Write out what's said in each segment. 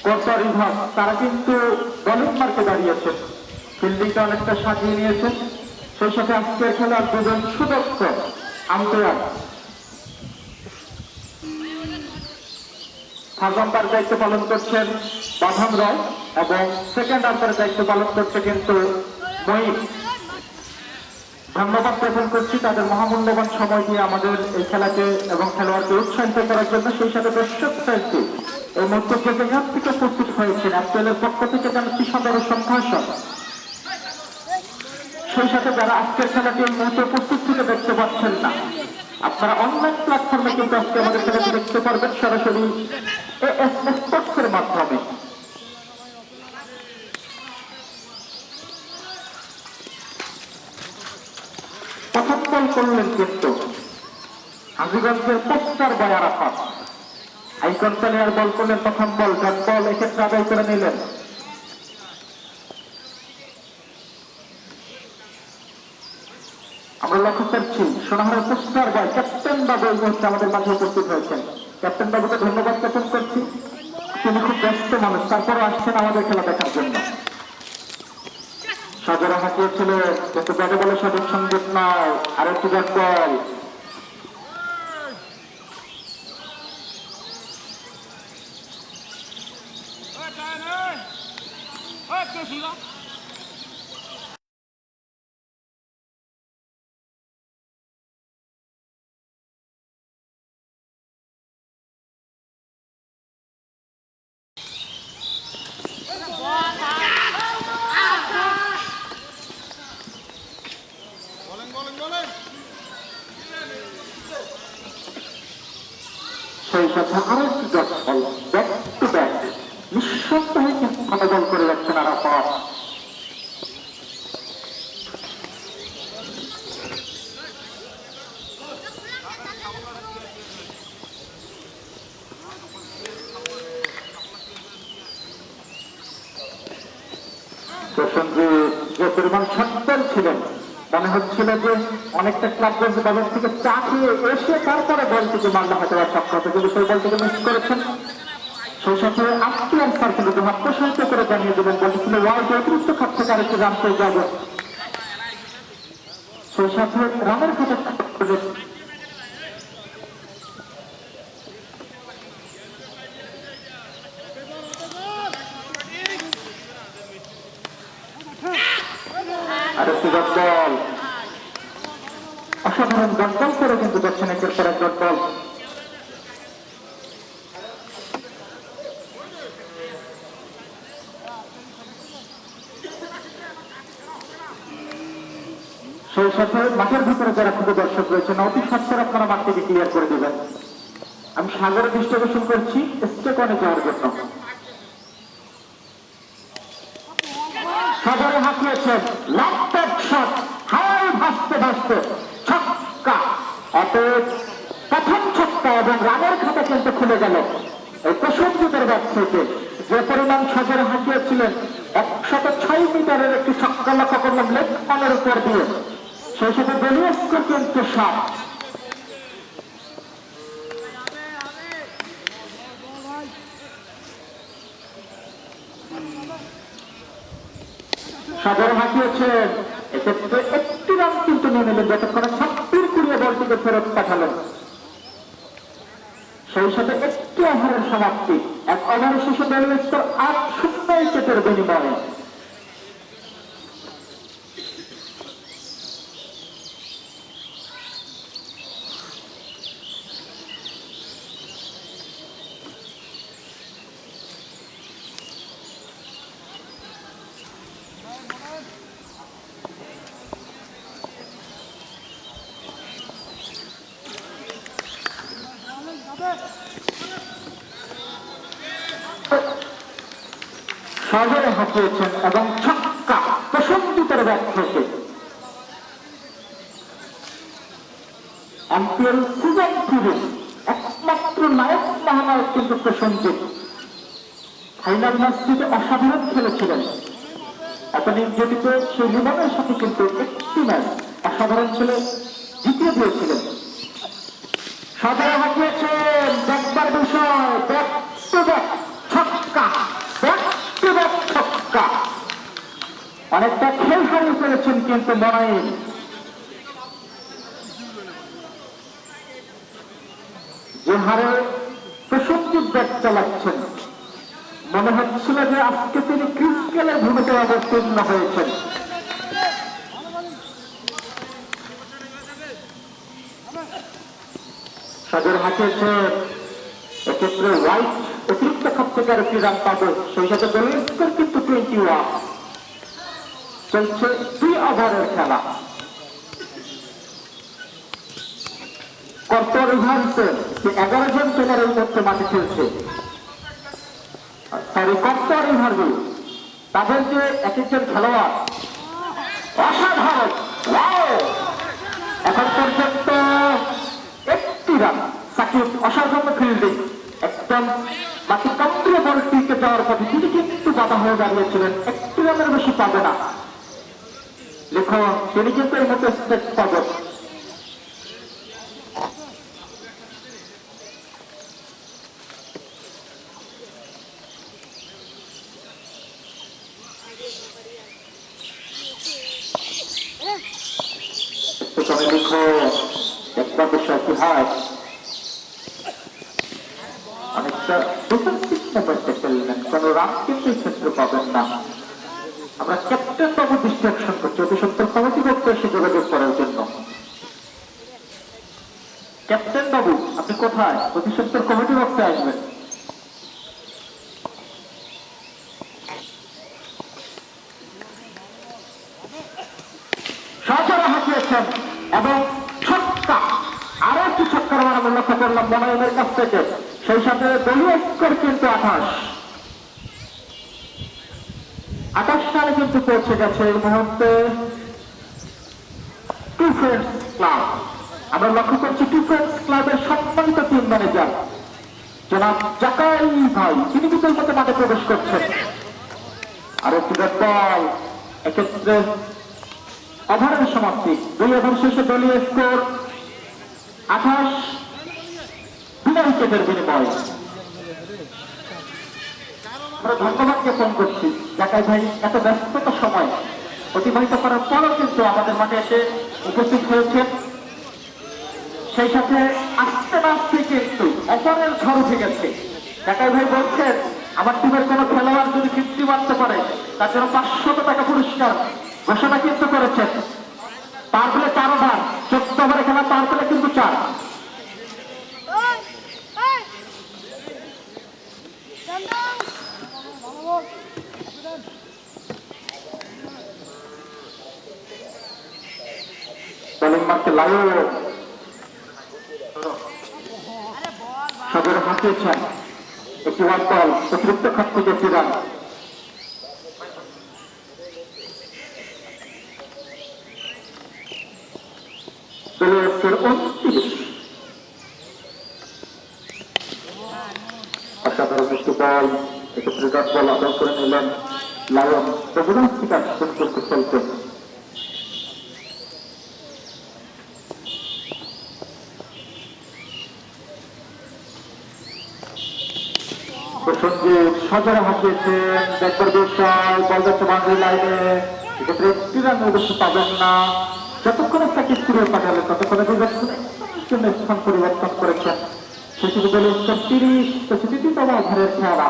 কর্তা বিভাগ তারা কিন্তু বোলিং মার্কে দাঁড়িয়েছেন, ফিল্ডিংটা অনেকটা সাজিয়ে নিয়েছেন। সেই সাথে আজকের খেলার দুজন সুদক্ষ আম্পায়ার, ফার্স্ট আম্পায়ার দায়িত্ব পালন করছেন বাঁধন রায় এবং সেকেন্ড আম্পায়ার দায়িত্ব পালন করছে কিন্তু মহিম। ধন্যবাদ জ্ঞাপন করছি তাদের মহামূল্যবান সময় দিয়ে আমাদের এই খেলাকে এবং খেলোয়াড়কে উৎসাহিত করার জন্য। সেই সাথে দর্শক সাহিত্যে এই মুহূর্তে থেকে উপস্থিত হয়েছেন অ্যাপটেলের পক্ষ থেকে জানাচ্ছি সাদর সম্ভাষণ। সেই সাথে যারা আজকের খেলাটি এই মুহূর্তে উপস্থিত থেকে দেখতে পাচ্ছেন না, আপনারা অনলাইন প্ল্যাটফর্মে কিন্তু আজকে আমাদের খেলাটি দেখতে পারবেন সরাসরি এএসএস স্পোর্টসের মাধ্যমে। প্রথম বল করলেন কিন্তু হাজীগঞ্জের poster boy Arafat. Icon player ball করলেন প্রথম বল, ডট বল এক্ষেত্রে আদায় করে নিলেন। আমরা লক্ষ্য করছি সোনাহারের পোস্টার বয় ক্যাপ্টেন বাবু এই মুহূর্তে আমাদের মাঝে উপস্থিত হয়েছেন। ক্যাপ্টেন বাবুকে ধন্যবাদ জ্ঞাপন করছি, তিনি খুব ব্যস্ত মানুষ, তারপরে আসছেন আমাদের খেলা দেখার জন্য। সাজরা হাঁকিয়েছিল কিন্তু ব্যাটে বলে সঠিক সংযোগ নয়, আরেকটি ডট বল। সেই সাথে আরেকটি dot ball, back to back নিঃসন্দেহে কিন্তু ভালো বল করে যাচ্ছেন আরাফাত। যে পরিমাণ সচ্ছল ছিলেন, মনে হচ্ছিল যে অনেকটা ক্লাবগঞ্জ বাজার থেকে চা খেয়ে এসে তারপরে বলটিকে মাল্লা হতে পারে সক্ষম, কিন্তু সেই বলটিকে মিস করেছেন। সেই সাথে আম্পায়ার স্যার কিন্তু হাত প্রসারিত করে জানিয়ে দেবেন বলটি ছিল ওয়াইড, অতিরিক্ত খাত থেকে আরেকটি রান পেয়ে যাবে। সেই সাথে রানের খাতে আরেকটি ডট বল, অসাধারণ ডট বল করে কিন্তু যাচ্ছেন একের পর এক ডট বল। সেই সাথে মাঠের ভিতরে যারা খুব দর্শক রয়েছেন অতি সত্তর আপনারা মাঠটিকে ক্লিয়ার করে দেবেন। আমি সাগরের দৃষ্টি আকর্ষণ করছি স্টেকনে যাওয়ার জন্য। সাগরে হাঁকিয়েছেন ল্যাপটপ শট, হাওয়ায় ভাসতে ভাসতে ছক্কা। অতএব প্রথম ছক্কা এবং রানের খাতা কিন্তু খুলে গেল এই প্রসঞ্জিতের ব্যাট থেকে। যে পরিমাণ সাগরে হাঁকিয়েছিলেন 106 মিটারের একটি ছক্কা লক্ষ্য করলাম লেগ স্পানের উপর দিয়ে। সেই সাথে দলীয় স্কোর কিন্তু 7। সাগরে হাঁকিয়েছেন, এক্ষেত্রে একটি রান কিন্তু নিয়ে নিলেন যতক্ষণে 36 কুড়িয়ে বলটিকে ফেরত পাঠালেন। সেই সাথে একটি ওভারের সমাপ্তি, এক ওভারের শেষে দলীয় স্কোর 8-0 উইকেটের বিনিময়ে। সাগরে হাঁকিয়েছেন এবং ছক্কা প্রসঞ্জিতের ব্যাট থেকে। আইপিএল সিজন 3 একমাত্র নায়ক মহানায়ক কিন্তু প্রসঞ্জিৎ। ফাইনাল ম্যাচটিতে অসাধারণ খেলেছিলেন, এত নির্যাতিত সেই লিবানের সাথে কিন্তু একটি ম্যাচ অসাধারণ ছেলে জিতিয়ে দিয়েছিলেন। সাগরে হাঁকিয়েছেন, দেখবার বিষয় ব্যাক টু ব্যাক ছক্কা। কিন্তু মনাইল। যে হারে প্রসঙ্গিক ব্যাট চালাচ্ছেন, মনে হচ্ছিল যে আজকে তিনি ক্রিস গেলের ভূমিকায় অবতীর্ণ হয়েছেন। সাগর হাঁকিয়েছে এক্ষেত্রে হোয়াইট অতিরিক্ত খাপ থেকে আর একটি রান পাবে, সেই সাথে দলীয় স্কোর কিন্তু 21। চলছে 2 ওভারের খেলা। কর্তর রিভার্সে 11 জন প্লেয়ার এই মুহূর্তে মাঠে খেলছে। কর্তর রিভার্সে তাদের যে এক একজন খেলোয়াড় অসাধারণ। এখন পর্যন্ত 1টি রান। সাকিব অসাধারণ ফিল্ডিং, একদম বাকি কন্ট্রোল বল টিকে যাওয়ার পথে তিনি কিন্তু বাধা হয়ে দাঁড়িয়েছিলেন। 1টি রানের বেশি পাবে না। লেখো তিনি কিন্তু এই মতো স্টেট পাবে। লিখো একটা বিষয় কি হয়, অনেকটা ডিফেন্সিভ মোমেন্টে খেললেন, কোন রান কিন্তু এই ক্ষেত্রে পাবেন না। আমরা ক্যাপ্টেন বাবু দৃষ্টি আকর্ষণ করছি অতি সত্তর কমিটি করতে এসে যোগাযোগ করার জন্য। ক্যাপ্টেন বাবু আপনি কোথায়? অতি সত্তর কমিটি করতে আসবেন। সহজরে হাঁকিয়েছেন এবং ছক্কা, আরো একটি ছক্কার মান আমরা লক্ষ্য করলাম মনোনয়নের কাছ থেকে। সেই সাথে দলীয় স্কোর কিন্তু 28 রানে কিন্তু পৌঁছে গেছে এই মুহূর্তে টু ফ্রেন্ডস ক্লাব। আমরা লক্ষ্য করছি টু ফ্রেন্ডস ক্লাবের সম্মানিত টিম ম্যানেজার জনাব জাকাই ভাই, তিনি কিন্তু এই মধ্যে মাঠে প্রবেশ করছেন। আর একটি বল, এক্ষেত্রে ওভারের সমাপ্তি। 2 ওভার শেষে দলীয় স্কোর 28, বিনা উইকেটের বিনিময়। আমরা ধন্যবাদ জ্ঞাপন করছি জাকাই ভাই এত ব্যস্ততা সময় অতিবাহিত করার পরও কিন্তু আমাদের মাঠে এসে উপস্থিত হয়েছেন। সেই সাথে আস্তে আস্তে কিন্তু অফারের ঝড় উঠে গেছে। জাকাই ভাই বলছেন আমার টিমের কোন খেলোয়াড় যদি 50 মারতে পারে তার জন্য 500 টাকা পুরস্কার ঘোষণা কিন্তু করেছেন। তার ফলে 4 ওভার, 14 ওভারে খেলা, তার ফলে কিন্তু 4। বোলিং মারতে লাইও সাগর হাঁকিয়েছেন একটি ওয়ান বল, অতিরিক্ত খাপ থেকে একটি রান। অসাধারণ একটি বল, এক্ষেত্রে ডট বল আদর করে নিলেন লায়ন। প্রযোজন শিকার করতে চলছে। প্রসঙ্গিক সজরে হাঁকিয়েছেন, ব্যাকবার বিষয় বল যাচ্ছে বাউন্ডারি লাইনে। এক্ষেত্রে একটি রান অবশ্য পাবেন না। যতক্ষণে সাকিব ফিরে পাঠালে ততক্ষণে স্থান পরিবর্তন করেছেন। সেটি বলে 30, 33তম ওভারের খেলা।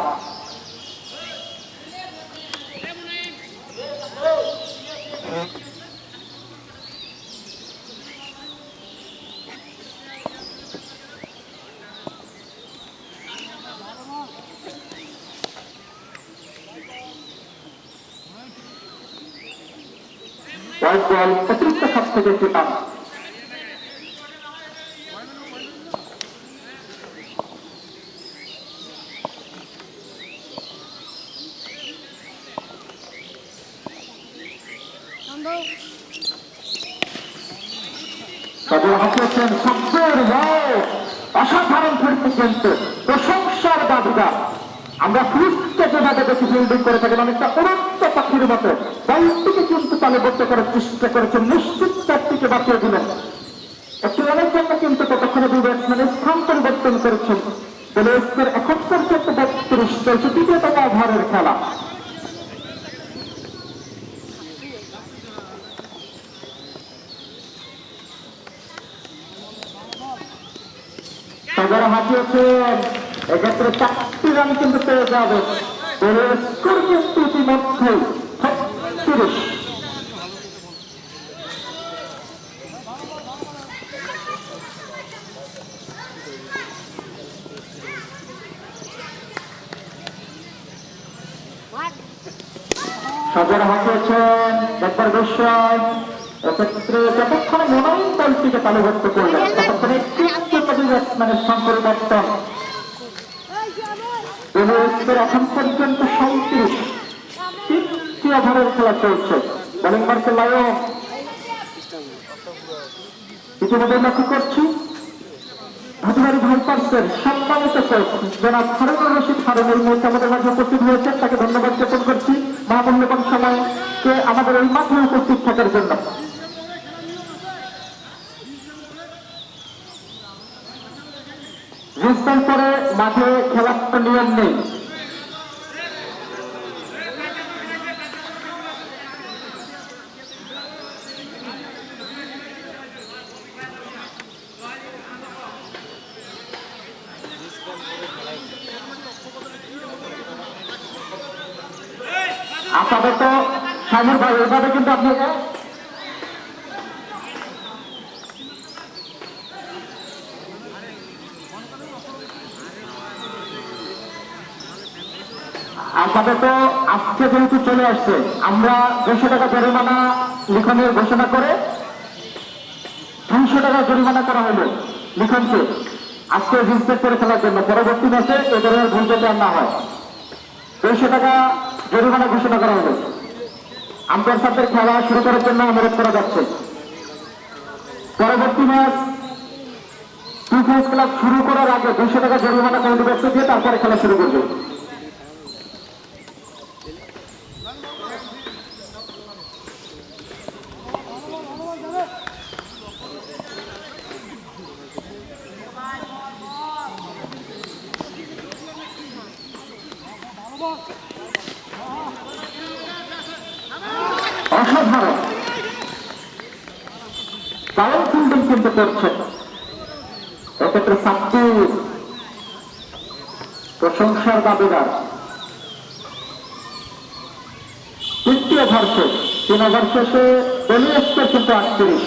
হোয়াইট বল, অতিরিক্ত খাপ থেকে একটি রান। অসাধারণ ফিল্ডিং কিন্তু প্রশংসার দাবিদার। আমরা ফিল্ডকে যেভাবে দেখি ফিল্ডিং করে থাকেন অনেকটা উড়ন্ত পাখির মতো, বলটিকে কিন্তু তালিবদ্ধ করার চেষ্টা করেছেন, নিশ্চিত চারটিকে বাঁচিয়ে দিলেন। একটি রানের জন্য কিন্তু ততক্ষণে 2 ব্যাটসম্যানের স্থান পরিবর্তন করেছেন। বলে এখন পর্যন্ত 32 চলছে 2তম ওভারের খেলা। হাঁকিয়েছেন, এক্ষেত্রে 4টি রান কিন্তু পেয়ে যাবে। দলের স্কোর কিন্তু ইতিমধ্যে 36। সজর হাঁকিয়েছেন, একবার বিষয় এক্ষেত্রে যতক্ষণে মনোনয়ন দলটিকে তালিভুক্ত করলেন ততক্ষণে একটি ব্যাটসম্যানের স্থান পরিবর্তন। এখন পর্যন্ত 37, 3টি ওভারের খেলা চলছে। বোলিং মার্কে লায়ন ইতিমধ্যে লক্ষ্য করছি হাজিবাড়ি ভাইপার্সের সম্মানিত কোচ জনাব হারুনুর রশিদ হারুন এই মুহূর্তে আমাদের মাঝে উপস্থিত হয়েছেন। তাকে ধন্যবাদ জ্ঞাপন করছি মহামূল্যবান সময়কে আমাদের এই মাঠে উপস্থিত থাকার জন্য। রিস্টান পরে মাঠে খেলার তো নিয়ম নেই। আপাতত সামর ভাই এভাবে কিন্তু আপনি আপাতত আজকে যেহেতু চলে আসছে আমরা 200 টাকা জরিমানা লিখনের ঘোষণা করে 200 টাকা জরিমানা করা হলো লিখনকে আজকে রিস্পেক্ট করে খেলার জন্য। পরবর্তী ম্যাচে এ ধরনের ভুল যাতে আর না হয় 200 টাকা জরিমানা ঘোষণা করা হলো। আম্পায়ার সাহেবের খেলা শুরু করার জন্য অনুরোধ করা যাচ্ছে। পরবর্তী ম্যাচ ক্লাব শুরু করার আগে 200 টাকা জরিমানা কমিটি বক্স দিয়ে তারপরে খেলা শুরু করবে। অসাধারণ দারুণ ফিল্ডিং কিন্তু করছে এক্ষেত্রে সাব্বির প্রশংসার দাবিদার। 3টি ওভার শেষ, 3 ওভার শেষে দলীয় স্কোর কিন্তু 38।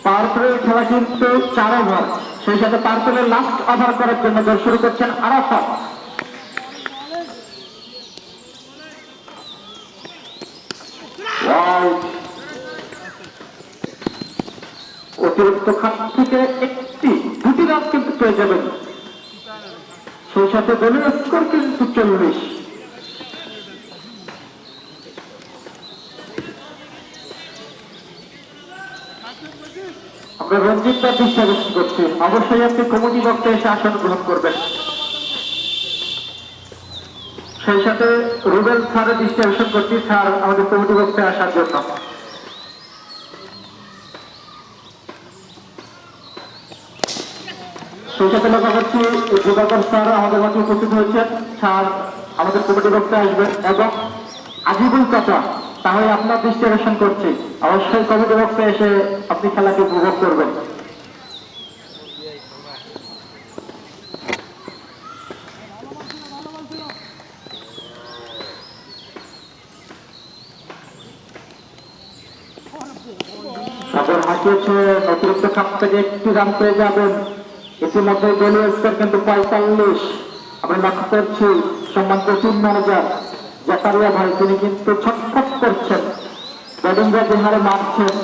পাওয়ার প্লের খেলা কিন্তু 4 ওভার, সেই সাথে পাওয়ার প্লের লাস্ট ওভার করার জন্য দল শুরু করছেন আরাফাত। অতিরিক্ত খাত থেকে 2টি রান কিন্তু পেয়ে যাবেন, সেই সাথে দলীয় স্কোর কিন্তু 40। আমরা রঞ্জিত দার দৃষ্টি আকর্ষণ করছি, অবশ্যই আপনি কমিটি বক্তে এসে আসন গ্রহণ করবেন। সেই সাথে রুবেল স্যারের দৃষ্টি আকর্ষণ করছি, স্যার আমাদের কমিটি বক্তে আসার জন্য। সেই সাথে লক্ষ্য করছি যুবাকর স্যার আমাদের মাঝে উপস্থিত হয়েছেন, স্যার আমাদের কমিটি বক্তে আসবেন। এবং আজিবুল চাচা তাহলে আপনার দৃষ্টি আকর্ষণ করছি, অবশ্যই কমিটি বক্সে এসে আপনি খেলাকে উপভোগ করবেন। সাগর হাঁকিয়েছে, অতিরিক্ত খাপ থেকে 1টি রান পেয়ে যাবেন। ইতিমধ্যে দলীয় স্কোর কিন্তু 45। আমরা লক্ষ্য করছি সম্মানিত টিম ম্যানেজার জাকারিয়া ভাই তিনি কিন্তু ছটফট করছেন, ব্যাটিংরা যে হারে মারছেন।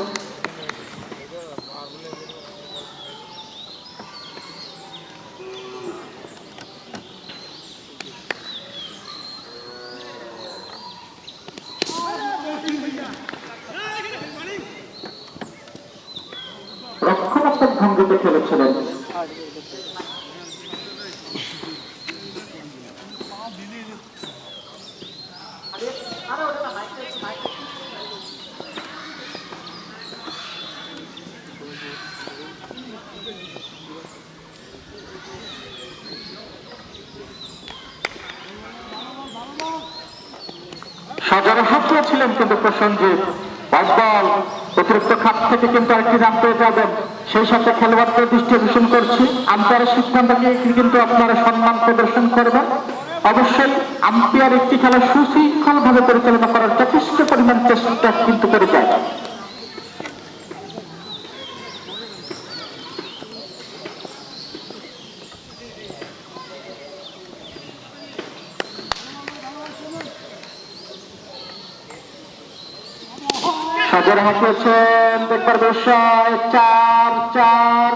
রক্ষণাত্মক ভঙ্গিতে খেলেছিলেন। সাজারে হাঁটিয়েছিলেন কিন্তু প্রসেনজিৎ। বল অতিরিক্ত খাত থেকে কিন্তু আরেকটি রান পেয়ে যাবেন। সেই সাথে খেলোয়াড়দের দৃষ্টি আকর্ষণ করছি, আম্পায়ারের সিদ্ধান্তকে কিন্তু আপনারা সম্মান প্রদর্শন করবেন। অবশ্যই আম্পায়ার একটি খেলা সুশৃঙ্খল ভাবে পরিচালনা করার যথেষ্ট পরিমাণ চেষ্টা কিন্তু করে যায়। সাজারে হাঁটিয়েছেন, দেখবার বিষয় 4-4।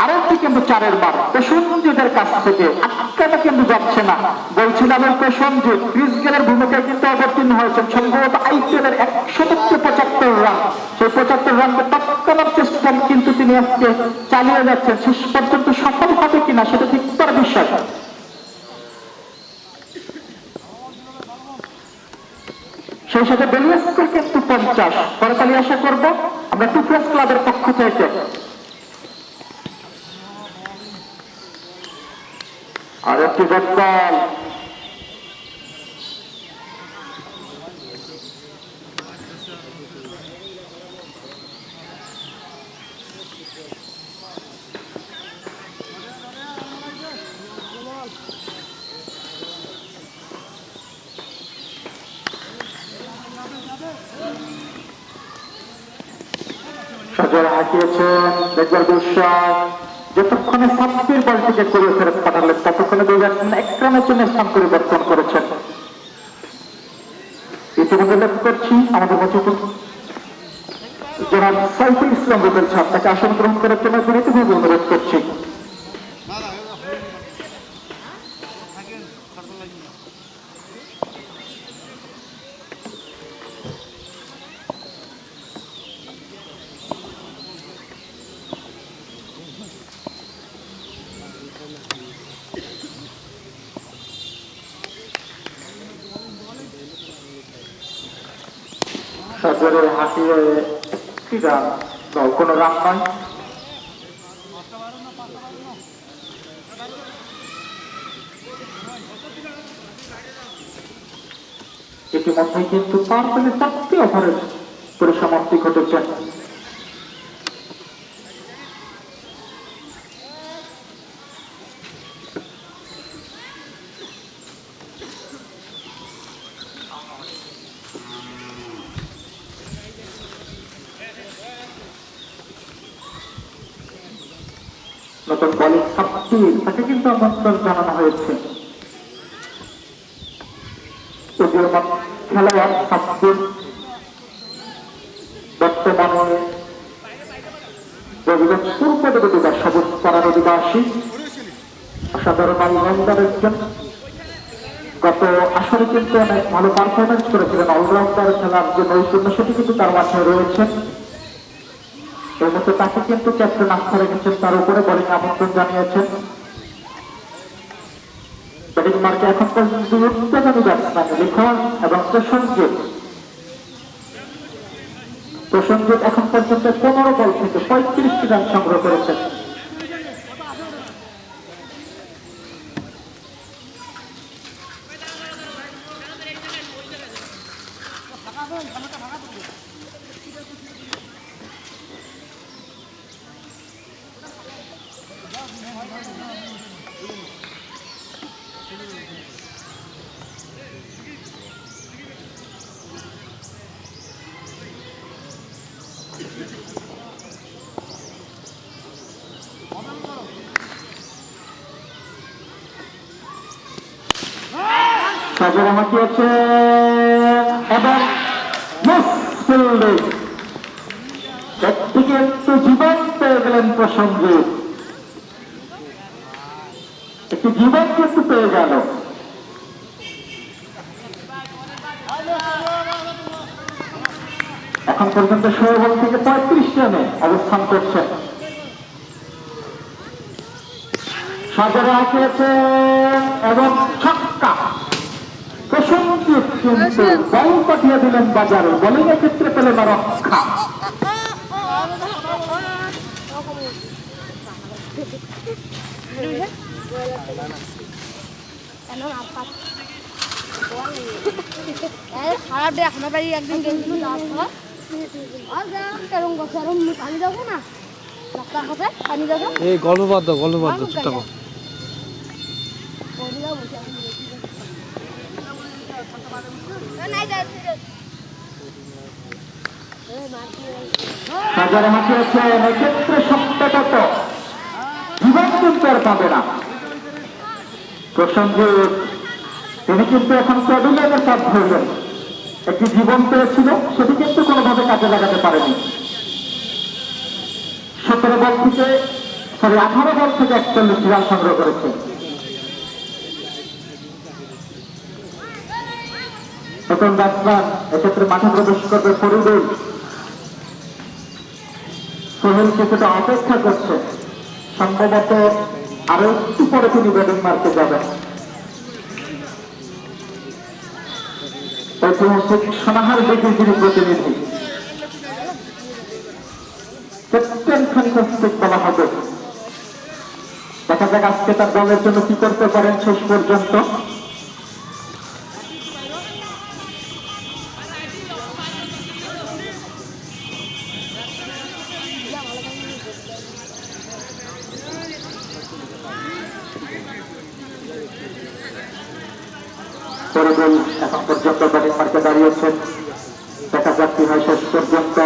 আরেকটি কিন্তু 4-এর বার প্রসেনজিতের কাছ থেকে আটকাটা কিন্তু যাচ্ছে না। বলছিলাম প্রসেনজিৎ ক্রিস গেলের ভূমিকায় কিন্তু অবতীর্ণ হয়েছেন। সম্ভবত IPL এর 175 রান, সেই 75 রানকে টপকানোর চেষ্টা কিন্তু তিনি আজকে চালিয়ে যাচ্ছেন। শেষ পর্যন্ত সফল হবে কিনা সেটা দেখবার বিষয়। সেই সাথে বেলিয়াসকে কিন্তু 50 পরকালে আশা করবো আমরা টুকরাস ক্লাবের পক্ষ থেকে। আর একটি বল সাজারে হাঁটিয়েছেন, দেখবার বিষয় যতক্ষণে সাব্বির বলটিকে করে ফেরত পাঠালেন ততক্ষণে 2 ব্যাটসম্যান এক রানের জন্য স্থান পরিবর্তন করেছেন। ইতিমধ্যে লক্ষ্য করছি আমাদের মধ্যে যারা সাইফুল ইসলাম রুবেল সাহেব তাকে আসন গ্রহণ করার জন্য বিনীতভাবে অনুরোধ করছি। সাজারে হাঁটিয়ে একটি রান, কোনো রান নয়। ইতিমধ্যে কিন্তু 4টি ওভারের পরিসমাপ্তি ঘটেছে। নতুন বলিং সাব্বির তাকে কিন্তু আমন্ত্রণ জানানো হয়েছে। খেলোয়াড় সাব্বির বর্তমানে পূর্ব দিবস সবুজ পাড়ার অধিবাসী, অসাধারণ অলরাউন্ডার একজন। গত আসরে কিন্তু অনেক ভালো পারফরমেন্স করেছিলেন। অলরাউন্ডার খেলার যে নৈপুণ্য সেটি কিন্তু তার মাঝে রয়েছে। এর মধ্যে তাকে কিন্তু ক্যাপ্টেন আস্থা রেখেছেন, তার উপরে বোলিং আমন্ত্রণ জানিয়েছেন। ব্যাটিং মার্কে এখন পর্যন্ত উদ্বোধনী ব্যাটসম্যান লিখন এবং প্রসেনজিৎ এখন পর্যন্ত 15 বল থেকে 35টি রান সংগ্রহ করেছেন। সাজারে হাঁটিয়েছে এবং একদিকে একটু জীবন পেয়ে গেলেন প্রসেনজিৎ, একটি জীবন কিন্তু পেয়ে গেল। এখন পর্যন্ত 16 বল থেকে 35 রানে অবস্থান করছেন। সাজারে হাঁটিয়েছে এবং ছক্কা। প্রসেনজিৎ কিন্তু বল পাঠিয়ে দিলেন বাজারে, বোলিং এর ক্ষেত্রে পেলেন রক্ষা। খারাপ দেখ আমার বাড়ি একদিন গেছিল পানি যাবো না পানি যাবো এই গল্প বাদ দাও চুপটা কর। সাজারে হাসি হচ্ছে এক্ষেত্রে সত্যগত জীবন কিন্তু আর পাবে না। প্রসঙ্গে তিনি কিন্তু এখন প্যাভিলিয়নের কাজ ধরলেন, একটি জীবন পেয়েছিল সেটি কিন্তু কোনোভাবে কাজে লাগাতে পারেনি। 18 বল থেকে 41 রান সংগ্রহ করেছে। নতুন ব্যাটসম্যান এক্ষেত্রে মাঠে প্রবেশ করবে ফরিদুল। সোহেল কিছুটা অপেক্ষা করছে, সম্ভবত আরো একটু পরে তিনি ব্যাটিং মারতে যাবেন। ঐতিহাসিক সোনাহার দিকের যিনি প্রতিনিধি, ক্যাপ্টেন ফ্যান্টাস্টিক বলা হবে। দেখা যাক আজকে তার দলের জন্য কি করতে পারেন শেষ পর্যন্ত। ফরিদুল এখন পর্যন্ত ব্যাটিং মার্কে দাঁড়িয়েছেন, দেখা যাক কি হয় শেষ পর্যন্ত।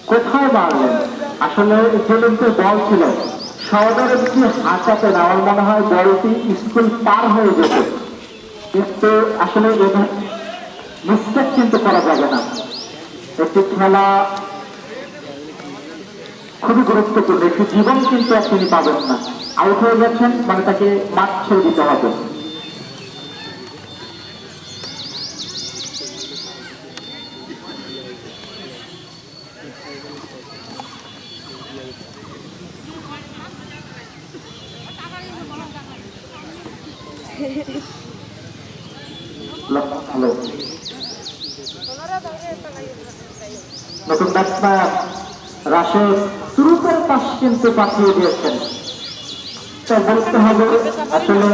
কোথায় মারলেন আসলে যে বল ছিল সহদরে যদি হাঁটাতে না, আমার মনে হয় বলটি স্কুল পার হয়ে যেত, কিন্তু আসলে মিস্টেক কিন্তু করা যাবে না। একটি খেলা খুবই গুরুত্বপূর্ণ, একটি জীবন কিন্তু তিনি পাবেন না। আউট হয়ে গেছেন মানে তাকে মাঠ ছেড়ে দিতে হবে। হ্যালো, নতুন ব্যাটসম্যান রাশেদ শুরুতের পাশ কিন্তু পাঠিয়ে দিয়েছেন। বলতে হবে আসলে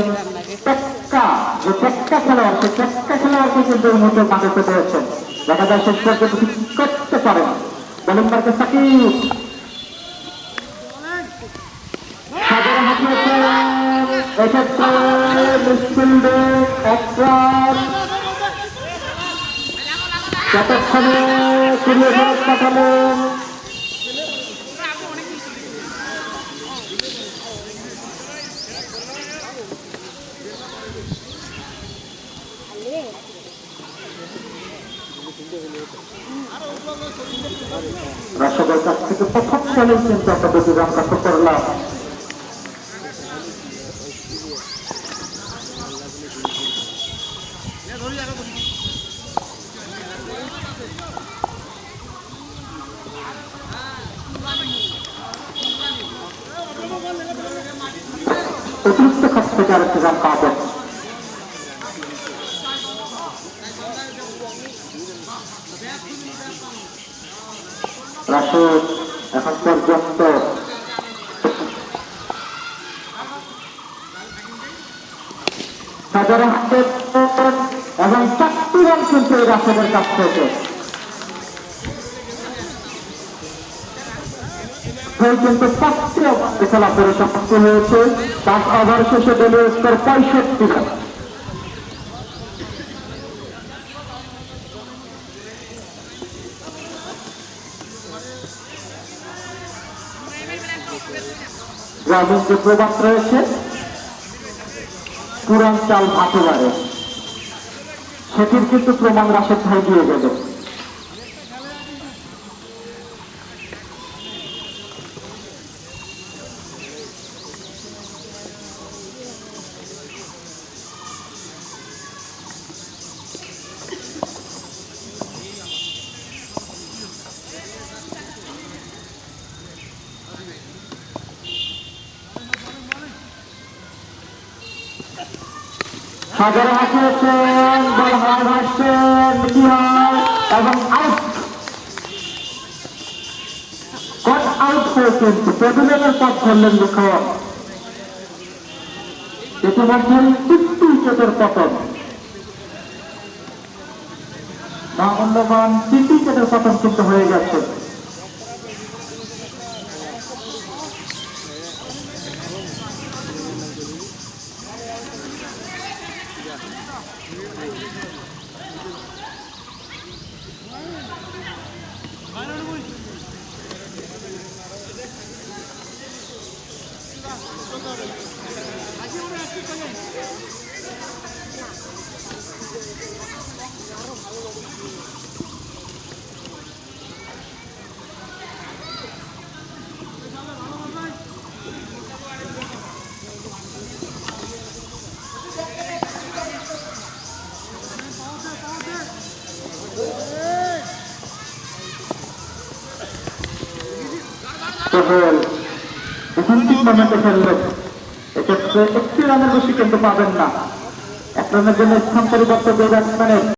টেক্কা খেলোয়াড়, সে টেক্কা খেলোয়াড়কে কিন্তু এই মুহূর্তে মাঠে পেয়েছেন। দেখা যায় শেষ পর্যন্ত কি করতে পারেন বোলিং মার্কে সাকিব। সাজারে হাঁটিয়েছেন এক্ষেত্রে মিডফিল্ডে এক রান, যতক্ষণে কুড়িয়ে ফেরত পাঠালেন। রাশেদের কাছ থেকে প্রথম বলেই কিন্তু আমরা 2 রান লক্ষ্য করলাম। অতিরিক্ত কাছ থেকে আরেকটি রান পাবেন। রাশেদ এখন পর্যন্ত সাজারে এবং 4টি রান কিন্তু এই রাশেদের কাছ থেকে। কিন্তু 5টি ওভারে খেলা পরিসমাপ্তি হয়েছে। 5 ওভার শেষে দলীয় স্কোর 65 রান। গ্রামীণ যে প্রবাদ রয়েছে পুরান চাল ভাতে বাড়ে, সেটির কিন্তু প্রমাণ রাশেদ ভাই দিয়ে গেল। সাগর হাসিয়েছেন, বল হাওয়ায় ভাসছেন, কি হয় এবং আউট। কট আউট হয়ে কিন্তু পেভিলিয়নের পথ ধরলেন লিখন। ইতিমধ্যে 3টি উইকেটের পতন, মহামূল্যবান 3টি উইকেটের পতন কিন্তু হয়ে গেছে। কেবল এখন টুর্নামেন্টে খেলবেন, এক্ষেত্রে 1 রানের বেশি কিন্তু পাবেন না। 1 রানের জন্য স্থান পরিবর্তন 2 ব্যাটসম্যানের।